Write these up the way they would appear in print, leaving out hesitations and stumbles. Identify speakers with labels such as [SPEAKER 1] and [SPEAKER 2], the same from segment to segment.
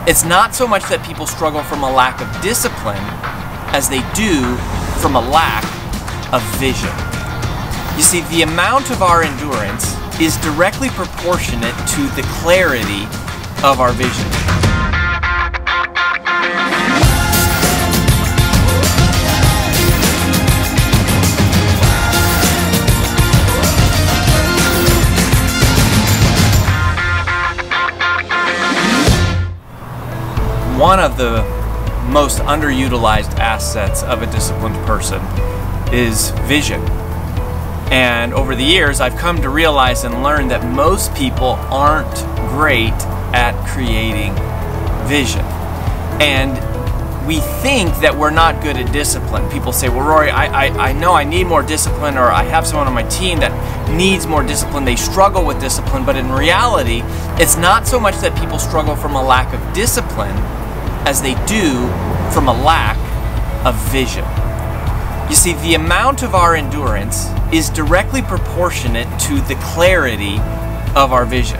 [SPEAKER 1] It's not so much that people struggle from a lack of discipline as they do from a lack of vision. You see, the amount of our endurance is directly proportionate to the clarity of our vision. One of the most underutilized assets of a disciplined person is vision. And over the years, I've come to realize and learn that most people aren't great at creating vision. And we think that we're not good at discipline. People say, well, Rory, I know I need more discipline, or I have someone on my team that needs more discipline. They struggle with discipline. But in reality, it's not so much that people struggle from a lack of discipline as they do from a lack of vision. You see, the amount of our endurance is directly proportionate to the clarity of our vision.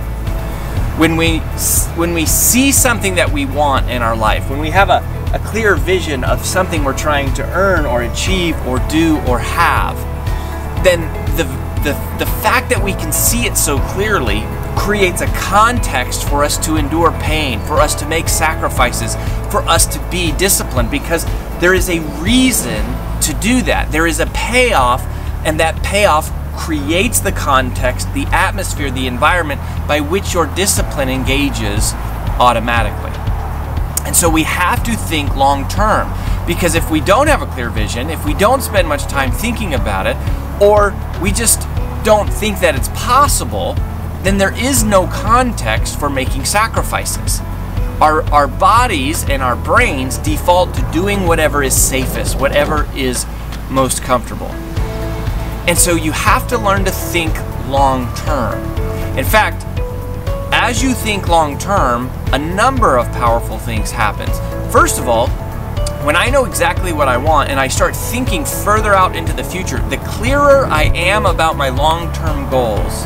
[SPEAKER 1] When we see something that we want in our life, when we have a clear vision of something we're trying to earn or achieve or do or have, then the fact that we can see it so clearly creates a context for us to endure pain, for us to make sacrifices, for us to be disciplined, because there is a reason to do that. There is a payoff, and that payoff creates the context, the atmosphere, the environment by which your discipline engages automatically. And so we have to think long term, because if we don't have a clear vision, if we don't spend much time thinking about it, or we just don't think that it's possible, then there is no context for making sacrifices. Our bodies and our brains default to doing whatever is safest, whatever is most comfortable. And so you have to learn to think long term. In fact, as you think long term, a number of powerful things happen. First of all, when I know exactly what I want and I start thinking further out into the future, the clearer I am about my long-term goals,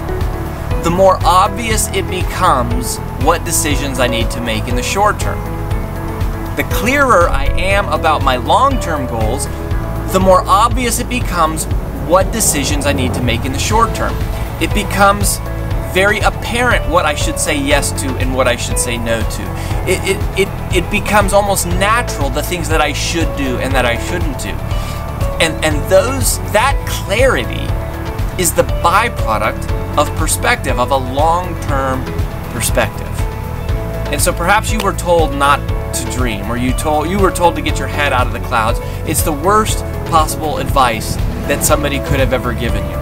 [SPEAKER 1] the more obvious it becomes what decisions I need to make in the short term. The clearer I am about my long-term goals, the more obvious it becomes what decisions I need to make in the short term. It becomes very apparent what I should say yes to and what I should say no to. It becomes almost natural, the things that I should do and that I shouldn't do. And that clarity is the byproduct of perspective, of a long-term perspective. And so perhaps you were told not to dream, or you were told to get your head out of the clouds. It's the worst possible advice that somebody could have ever given you.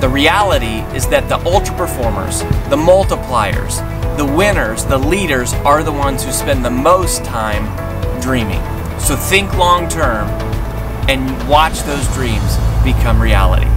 [SPEAKER 1] The reality is that the ultra performers, the multipliers, the winners, the leaders are the ones who spend the most time dreaming. So think long term and watch those dreams become reality.